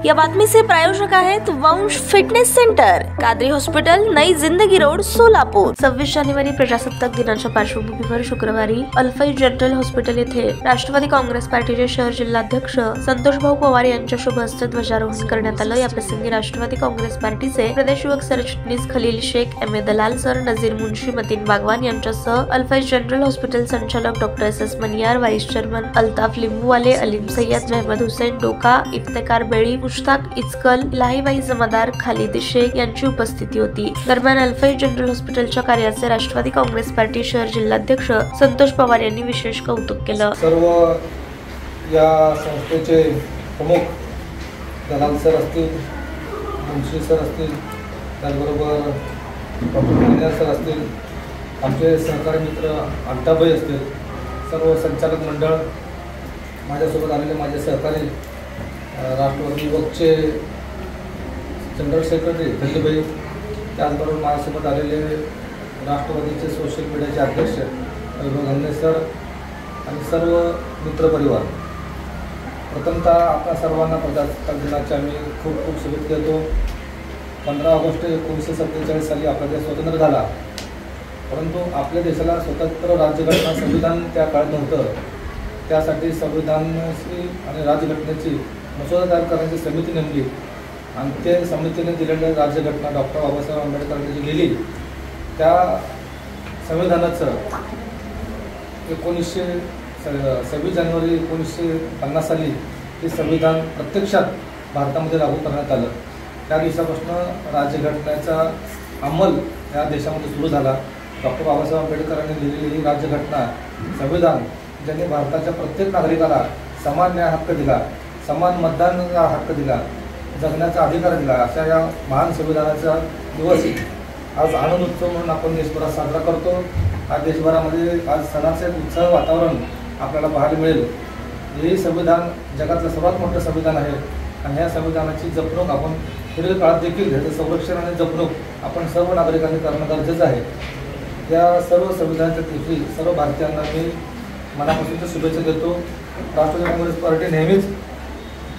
या बातमीचे प्रायोजक आहेत वंश फिटनेस सेंटर, कादरी हॉस्पिटल, नई जिंदगी रोड, सोलापूर। 26 जानेवारी प्रजासत्ताक दिनाच्या पार्श्वभूमीवर शुक्रवारी अल्फाई जनरल हॉस्पिटल येथे राष्ट्रवादी काँग्रेस पार्टीचे शहर जिल्हाध्यक्ष संतोष भाऊ पवार यांच्या शुभ हस्ते ध्वजारोहण करण्यात आलं। या प्रसंगी राष्ट्रवादी काँग्रेस पार्टीचे प्रदेश युवक सरचिटणीस खलील शेख, एम.ए. दलाल सर, नजीर मुंशी, मतीन बागवान यांच्यासह अल्फाई जनरल हॉस्पिटल संचालक doctor SS. Maniyar, vice chairman Altaf Limbuwale, Aleem Sayyed, Mehmad Hussain Doka, Iftekar बेळी, Mushtaq इचकल, इलाहीबाई जमादार, खालिद शेख यांची उपस्थिती होती। दरम्यान अल्फाई जनरल हॉस्पिटलच्या कार्याचे राष्ट्रवादी काँग्रेस पार्टी शहर जिल्हाध्यक्ष संतोष पवार यांनी विशेष कौतुक केलं। सर्व या संस्थेचे प्रमुख दलाल सर असतील, मुंशी सर असतील, त्याचबरोबर डॉक्टर मनियार सर असतील, आमचे सहकारी मित्र अल्ताफबाई असतील, सर्व संचालक मंडळ, माझ्यासोबत आलेले माझे सहकारी राष्ट्रवादी युवकचे जनरल सेक्रेटरी खलीलबाई, त्याचबरोबर माझ्यासोबत आलेले राष्ट्रवादीचे सोशल मीडियाचे अध्यक्ष वैभव सर आणि सर्व मित्रपरिवार, प्रथमतः आपल्या सर्वांना प्रजासत्ताक दिनाच्या आम्ही खूप खूप शुभेच्छा देतो। 15 ऑगस्ट 1947 साली आपला देश स्वतंत्र झाला, परंतु आपल्या देशाला स्वतंत्र राज्यघटना संविधान त्या काळात नव्हतं। त्यासाठी संविधानाची आणि राज्यघटनेची मसुदा तयार करण्याची समिती नेमली आणि त्या समितीने दिलेल्या राज्यघटना डॉक्टर बाबासाहेब आंबेडकरांनी जी लिहिली त्या संविधानाचं 26 जानेवारी 1950 साली हे संविधान प्रत्यक्षात भारतामध्ये लागू करण्यात आलं। त्या दिवसापासून राज्यघटनेचा अंमल या देशामध्ये सुरू झाला। डॉक्टर बाबासाहेब आंबेडकरांनी लिहिलेली ही राज्यघटना संविधान ज्यांनी भारताच्या प्रत्येक नागरिकाला समान न्याय हक्क दिला, समान मतदानाचा हक्क दिला, जगण्याचा अधिकार दिला, अशा या महान संविधानाचा दिवस आज आनंद उत्सव म्हणून आपण देशभरात साजरा करतो। आज देशभरामध्ये आज सणाचे उत्सव वातावरण आपल्याला पाहायला मिळेल। हे संविधान जगातलं सर्वात मोठं संविधान आहे आणि ह्या संविधानाची जपणूक आपण पुढील काळात देखील ह्याचं संरक्षण आणि जपणूक आपण सर्व नागरिकांनी करणं गरजेचं आहे। या सर्व संविधानाच्या दिवशी सर्व भारतीयांना मी मनापासून शुभेच्छा देतो। राष्ट्रवादी काँग्रेस पार्टी नेहमीच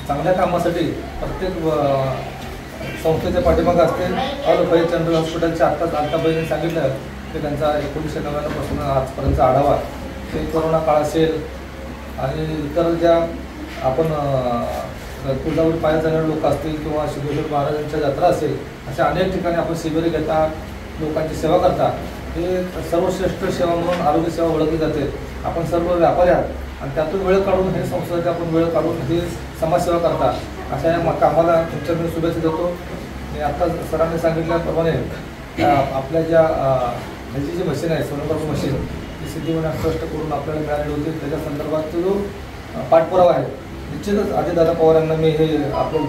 चांगल्या कामासाठी प्रत्येक संस्थेच्या पाठीमागे असते। अल्फाई जनरल हॉस्पिटलच्या आत्ताच अल्ताफबाईंनी सांगितलं की त्यांचा 1999 पासून आजपर्यंतचा आढावा, ते कोरोना काळ असेल आणि इतर ज्या आपण तुळजापूर पाया जाणारे लोक असतील किंवा सिद्धेश्वर महाराजांच्या जत्रा असेल, अशा अनेक ठिकाणी आपण शिबिरे घेता, लोकांची सेवा करता। हे सर्वश्रेष्ठ सेवा म्हणून आरोग्य सेवा ओळखली जाते। आपण सर्व व्यापारी आहात आणि त्यातून वेळ काढून हे संस्थेचे आपण वेळ काढून हे समाजसेवा करता, अशा या कामाला तुमच्या मी शुभेच्छा देतो। मी आत्ता सरांनी सांगितल्याप्रमाणे आपल्या ज्या ह्याची जी मशीन आहे, सोनोग्राफी मशीन, ती सिद्धिविनायक ट्रस्ट करून आपल्याला मिळाली होती। त्याच्या संदर्भात जो पाठपुरावा आहे, निश्चितच अजितदादा पवार यांना मी हे आपलं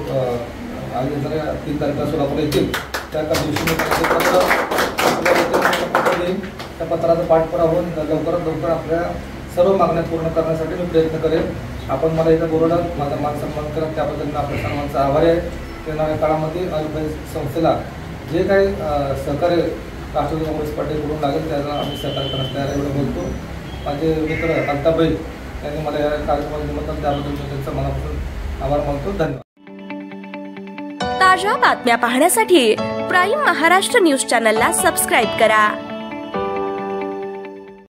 3 तारखेला सोलापूर येतील त्या दिवशी मी त्या पत्राचा पाठपुरावा होऊन लवकरात लवकर आपल्या सर्व मागण्या पूर्ण करण्यासाठी मी प्रयत्न करेन। आपण मला इथं बोलवलं, माझा मान सन्मान करत त्याबद्दल मी आपल्या सर्वांचा आभारी आहे। येणाऱ्या काळामध्ये अल्फाई संस्थेला जे काही सहकार्य राष्ट्रवादी काँग्रेस पार्टीकडून लागेल त्याला आम्ही सहकार्य करण्यास तयार आहे एवढं बोलतो। माझे मित्र अल्ताफबाई यांनी मला या कार्यक्रमात निमंत्रण त्याबद्दल मी त्यांचा मनापासून आभार मानतो। धन्यवाद। ताज्या बातम्या पाहण्यासाठी प्राईम महाराष्ट्र न्यूज चॅनलला सबस्क्राईब करा।